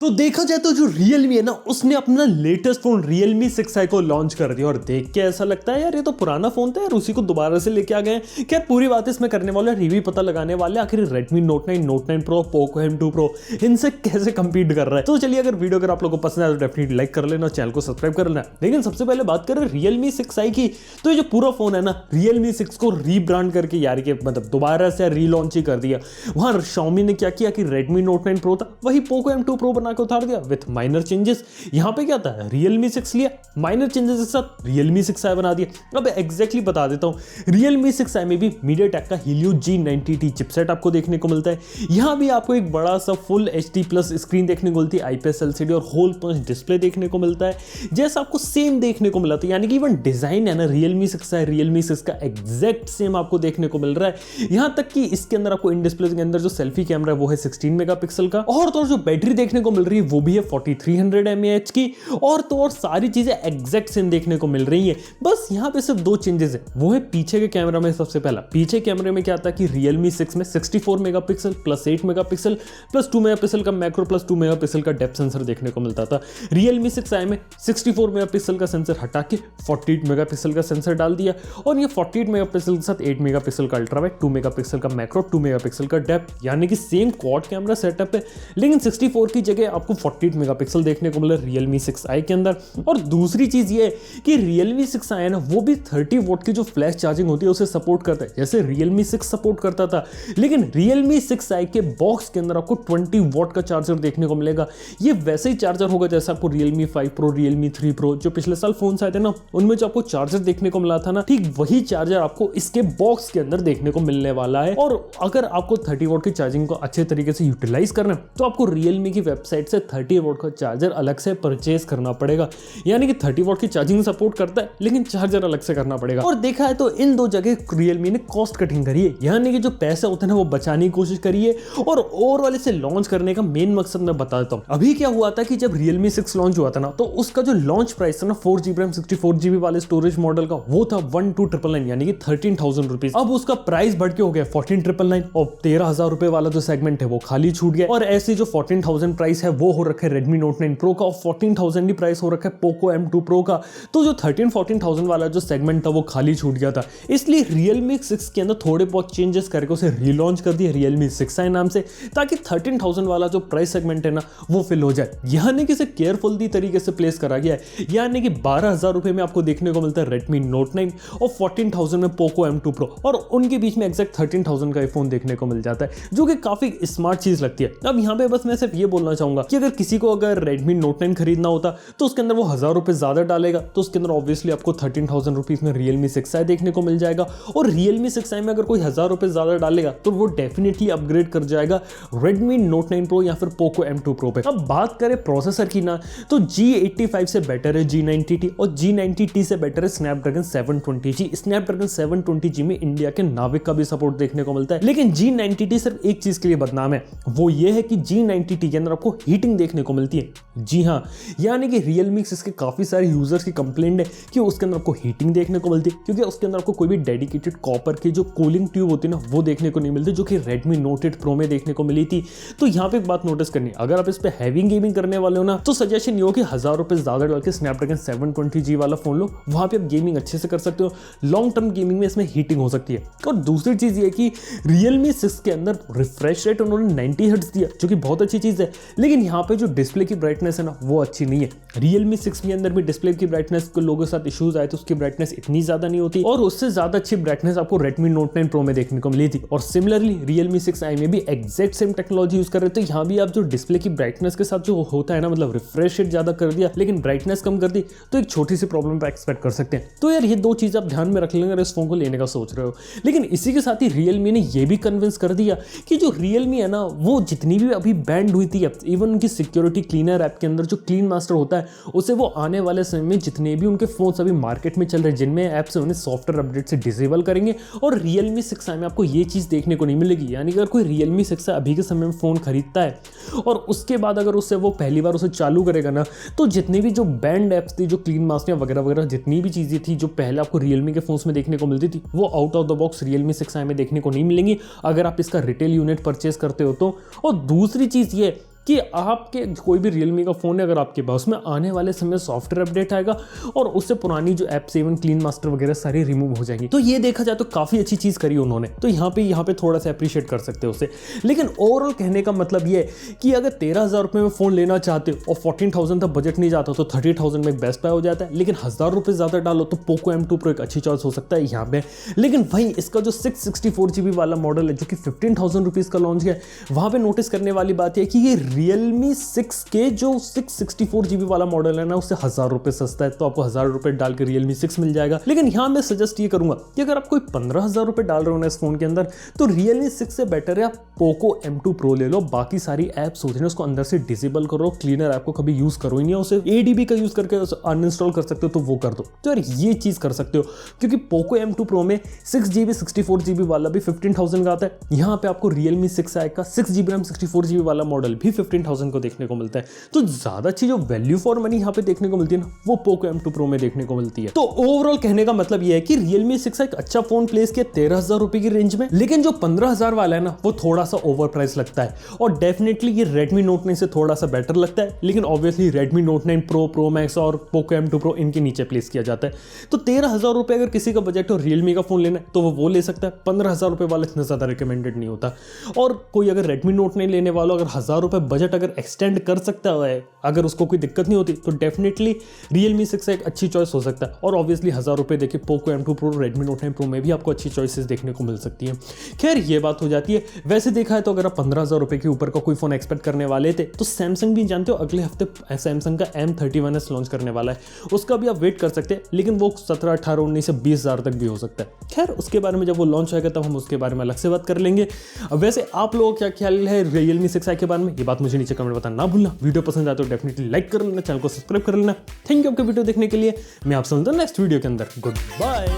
तो देखा जाए तो जो Realme है ना, उसने अपना लेटेस्ट फोन Realme 6i को लॉन्च कर दिया और देख के ऐसा लगता है यार ये तो पुराना फोन था यार, उसी को दोबारा से लेके आ गए हैं। क्या पूरी बात इसमें करने वाले, रिव्यू पता लगाने वाले आखिर Redmi Note 9, Note 9 Pro, Poco M2 Pro इनसे कैसे compete कर रहा है। तो चलिए, अगर वीडियो अगर आप लोगों को पसंद है तो डेफिनेटली लाइक कर लेना, चैनल को सब्सक्राइब कर लेना। लेकिन सबसे पहले बात करें Realme 6i की, तो ये जो पूरा फोन है ना, Realme 6 को रीब्रांड करके यार के मतलब दोबारा से रीलॉन्च ही कर दिया। वहां Xiaomi ने क्या किया कि Redmi Note 9 Pro था, वही Poco M2 Pro बना के उतार दिया विथ माइनर चेंजेस। यहां पे क्या था, Realme 6 लिया, माइनर चेंजेस के साथ Realme 6i बना दिया। अब एग्जैक्टली बता देता हूं, Realme 6i में भी MediaTek का Helio G90T चिपसेट आपको देखने को मिलता है। यहां भी आपको एक बड़ा सा फुल HD प्लस स्क्रीन देखने को मिलती है, IPS LCD और होल पंच डिस्प्ले देखने को मिलता है, जैसा आपको सेम देखने को मिला था। यानी कि इवन डिजाइन है ना Realme 6i, Realme 6 का एग्जैक्ट सेम आपको देखने को मिल रहा है। यहां तक कि इसके अंदर आपको इन डिस्प्ले के अंदर जो सेल्फी कैमरा है वो है 16 मेगापिक्सल का, और तो और जो बैटरी देखने को मिल रही है वो भी है 4300 mAh की, और तो और सारी चीजें एग्जैक्ट सेम देखने को मिल रही है। बस यहाँ पे सिर्फ दो चेंजेस है, वो है पीछे के कैमरा में। सबसे पहला, पीछे कैमरे में क्या था कि Realme 6 में 64 megapixel plus 8 megapixel plus 2 megapixel का मैक्रो प्लस 2 मेगापिक्सल का डेप्थ सेंसर देखने को मिलता था। Realme 6i में 64 मेगापिक्सल का सेंसर हटा के 48 मेगापिक्सल का सेंसर डाल दिया, और ये 48 मेगापिक्सल के साथ 8 मेगापिक्सल का अल्ट्रा वाइड, 2 मेगापिक्सल का मैक्रो, 2 मेगापिक्सल का डेप्थ, यानी कि सेम क्वाड कैमरा सेटअप है, लेकिन 64 की जगह आपको 48 मेगापिक्सल देखने को मिला Realme 6i के अंदर। और दूसरी चीज ये है कि Realme 6i है ना, वो भी 30 वोट की जो फ्लैश चार्जिंग होती है उसे सपोर्ट करता है, जैसे Realme 6 सपोर्ट करता था। लेकिन Realme 6i के बॉक्स के अंदर आपको 20 वोट का चार्जर देखने को मिलेगा। ये वैसे ही चार्जर होगा जैसा आपको Realme 5 Pro, Realme 3 Pro जो पिछले साल फोन आए थे ना, उनमें जो आपको चार्जर देखने को मिला था ना, ठीक वही चार्जर आपको इसके बॉक्स के अंदर देखने को मिलने वाला है। और अगर आपको 30 वोट की चार्जिंग को अच्छे तरीके से यूटिलाइज करना है तो आपको Realme की वेबसाइट से 30 वोट का चार्जर अलग से परचेज करना पड़ेगा। यानी कि 30 वोट की चार्जिंग सपोर्ट करता है, लेकिन चार्जर अलग से करना पड़ेगा। और देखा है तो इन दो जगह Realme ने कॉस्ट कटिंग करी है, यानी कि जो पैसे होते हैं ना वो बचाने की कोशिश करी है। और ओवरऑल इसे लॉन्च करने का मेन मकसद मैं बता देता हूँ। अभी क्या हुआ था कि जब Realme 6 लॉन्च हुआ था ना, तो उसका जो लॉन्च प्राइस था ना 4GB रैम 64GB वाले स्टोरेज मॉडल का, वो था 12,999 यानी कि 13,000 रुपीज। अब उसका प्राइस बढ़ के हो गया 14,999 और 13,000 रुपए वाला जो सेगमेंट है वो खाली छूट गया। और ऐसे जो 14,000 प्राइस है वो हो रखा है Redmi Note 9 Pro का, और 14,000 ही प्राइस हो रखा है Poco M2 Pro का। तो जो 13-14,000 वाला जो सेगमेंट था वो खाली छूट गया था, इसलिए Realme 6 के अंदर थोड़े बहुत चेंजेस करके उसे रीलॉन्च कर दिया Realme 6i नाम से, ताकि 13,000 वाला जो प्राइस सेगमेंट है ना वो फिल हो जाए। यानी कि इसे केयरफुली तरीके से प्लेस करा गया है। यानी कि 12,000 रुपए में आपको देखने को मिलता है Redmi Note 9 और 14,000 में Poco M2 Pro, और उनके बीच में एग्जैक्ट 13,000 का फोन देखने को मिल जाता है, जो कि काफी स्मार्ट चीज लगती है। अब यहाँ पे बस मैं सिर्फ ये बोलना चाहूंगा कि अगर किसी को अगर Redmi Note 9 खरीदना होता तो उसके अंदर वो 1,000 रुपए ज्यादा डालेगा, तो उसके अंदर ऑब्वियसली आपको 13,000 रुपीज में Realme 6i देखने को मिल जाएगा। और Realme 6i में अगर कोई 1,000 रुपए ज्यादा डालेगा तो वो डेफिनेटली अपग्रेड कर जाएगा Redmi Note 9 Pro या फिर Poco M2 Pro पे। अब बात करें प्रोसेसर की ना, तो G85 से बेटर है G90T, और G90T से बेटर है Snapdragon 720G। Snapdragon 720G में इंडिया के नाविक का भी सपोर्ट देखने को मिलता है। लेकिन G90T सिर्फ एक चीज के लिए बदनाम है, वो ये है कि G90T के अंदर आपको हीटिंग देखने को मिलती है। जी हाँ, यानी कि Realme 6 के काफी सारे यूजर्स की कंप्लेंट है कि उसके अंदर आपको हीटिंग देखने को मिलती है, क्योंकि उसके अंदर आपको कोई भी डेडिकेटेड कॉपर की जो कूलिंग ट्यूब होती है ना वो देखने को नहीं मिलती, जो कि Redmi Note 8 Pro में देखने को मिली थी। तो यहाँ पे एक बात नोटिस करनी, अगर आप इस पे हैवी गेमिंग करने वाले हो ना, तो सजेशन ये हो कि 1,000 रुपए ज्यादा डाल के Snapdragon 720G वाला फोन लो, वहां पे आप गेमिंग अच्छे से कर सकते हो। लॉन्ग टर्म गेमिंग में इसमें हीटिंग हो सकती है। और दूसरी चीज ये कि Realme 6 के अंदर रिफ्रेश रेट उन्होंने 90 हर्ट्ज दिया, जो कि बहुत अच्छी चीज है, लेकिन यहाँ पे जो डिस्प्ले की ब्राइटनेस है ना वो अच्छी नहीं है। Realme 6 के अंदर भी डिस्प्ले की ब्राइटनेस को लोगों के साथ इश्यूज आए तो उसकी ब्राइटनेस इतनी ज्यादा नहीं होती, और उससे ज्यादा अच्छी ब्राइटनेस आपको Redmi Note 9 Pro में देखने को मिली थी। और सिमिलरली Realme 6i में भी एग्जैक्ट सेम टेक्नोलॉजी यूज कर रहे थे। यहाँ भी आप जो डिस्प्ले की ब्राइटनेस के साथ जो होता है ना, मतलब रिफ्रेश रेट ज्यादा कर दिया लेकिन ब्राइटनेस कम कर दी, तो एक छोटी सी प्रॉब्लम पे एक्सपेक्ट कर सकते हैं। तो यार ये दो चीज आप ध्यान में रख लेंगे अगर इस फोन को लेने का सोच रहे हो। लेकिन इसी के साथ ही Realme ने ये भी कन्विंस कर दिया कि जो Realme है ना, वो जितनी भी अभी बैंड हुई थी, इवन उनकी सिक्योरिटी क्लीनर ऐप के अंदर जो क्लीन मास्टर होता है, उसे वो आने वाले समय में जितने भी उनके फोन अभी मार्केट में चल रहे जिनमें ऐप्स है उन्हें सॉफ्टवेयर अपडेट से डिसेबल करेंगे। और Realme 6i में आपको ये चीज देखने को नहीं मिलेगी। यानी कि अगर कोई Realme 6i अभी के समय में फोन खरीदता है और उसके बाद अगर उससे वो पहली बार उसे चालू करेगा ना, तो जितनी भी जो बैंड ऐप्स थी, जो क्लीन मास्टर वगैरह वगैरह जितनी भी चीजें थी जो पहले आपको Realme के फोन्स में देखने को मिलती थी, वो out of the box Realme 6i में देखने को नहीं मिलेंगी अगर आप इसका रिटेल यूनिट परचेस करते हो तो। और दूसरी चीज ये कि आपके कोई भी रियलमी का फ़ोन है अगर आपके पास, उसमें आने वाले समय सॉफ्टवेयर अपडेट आएगा और उससे पुरानी जो ऐप 7 क्लीन मास्टर वगैरह सारी रिमूव हो जाएंगी। तो ये देखा जाए तो काफ़ी अच्छी चीज़ करी उन्होंने, तो यहाँ पे थोड़ा सा अप्रिशिएट कर सकते हो उसे। लेकिन ओवरऑल कहने का मतलब ये है कि अगर 13,000 रुपये में फ़ोन लेना चाहते हो और 14,000 तक बजट नहीं जाता तो 30,000 में बेस्ट बाय हो जाता है। लेकिन 1,000 रुपये ज़्यादा डालो तो पोको M2 Pro एक अच्छी चॉइस हो सकता है यहाँ पे। लेकिन वहीं इसका जो 664GB वाला मॉडल है जो कि 15,000 रुपीज़ का लॉन्च है, वहाँ पे नोटिस करने वाली बात है कि ये Realme 6 के जो 664GB वाला मॉडल है ना, उससे 1,000 रुपये सस्ता है। तो आपको 1,000 रुपये डाल के Realme 6 मिल जाएगा। लेकिन यहाँ मैं सजेस्ट ये करूँगा कि अगर आप कोई 15,000 रुपये डाल रहे हो ना इस फोन के अंदर, तो Realme 6 से बेटर है आप पोको M2 Pro ले लो। बाकी सारी ऐप्स होती है उसको अंदर से डिसेबल करो, क्लीनर ऐप को कभी यूज़ करो ही नहीं, उसे ADB का यूज़ करके अनइंस्टॉल कर सकते हो तो वो कर दो। तो यार ये चीज़ कर सकते हो, क्योंकि पोको M2 Pro में 6GB 64GB वाला भी 15,000 का आता है। यहाँ पे आपको Realme 6 आएगा 6GB RAM 64GB वाला मॉडल भी 15,000 को देखने को मिलता है। तो ज़्यादा अच्छी जो वैल्यू फॉर मनी यहाँ पे देखने को मिलती है ना, वो पोको M2 Pro में देखने को मिलती है। तो ओवरऑल कहने का मतलब ये है कि Realme 6 एक अच्छा फोन प्लेस किया 13,000 रुपये की रेंज में। लेकिन जो 15,000 वाला है ना, वो थोड़ा सा ओवर प्राइस लगता है और डेफिनेटली ये Redmi Note 9 से थोड़ा सा बेटर लगता है। लेकिन obviously Redmi Note 9 Pro, Pro Max और पोको M2 Pro इनके नीचे प्लेस किया जाता है। तो 13,000 रुपये अगर किसी का बजट हो Realme का फोन लेना है तो वो ले सकता है। 15,000 रुपये वाला इतना ज़्यादा रिकमेंडेड नहीं होता। और कोई अगर Redmi Note 9 लेने वाला अगर 1,000 रुपये बजट अगर एक्सटेंड कर सकता है, अगर उसको कोई दिक्कत नहीं होती, तो डेफिनेटली Realme 6 एक अच्छी चॉइस हो सकता है। और ऑब्वियसली 1,000 रुपये देखिए Poco M2 Pro, Redmi Note 9 Pro में भी आपको अच्छी चॉइसेस देखने को मिल सकती है। खैर ये बात हो जाती है। वैसे देखा है तो अगर आप 15,000 रुपये के ऊपर का कोई फोन एक्सपेक्ट करने वाले थे तो सैमसंग भी जानते हो अगले हफ्ते सैमसंग का M31s लॉन्च करने वाला है, उसका भी आप वेट कर सकते हैं। लेकिन वो 17, 18, 19 या 20,000 तक भी हो सकता है। खैर उसके बारे में जब वो लॉन्च होगा तब हम उसके बारे में अलग से बात कर लेंगे। वैसे आप लोगों का क्या ख्याल है Realme 6i के बारे में, ये बात मुझे नीचे कमेंट बताना ना भूलना। वीडियो पसंद आए तो डेफिनेटली लाइक कर लेना, चैनल को सब्सक्राइब कर लेना। थैंक यू आपके वीडियो देखने के लिए। मैं आपसे मिलता हूं नेक्स्ट वीडियो के अंदर। Good bye.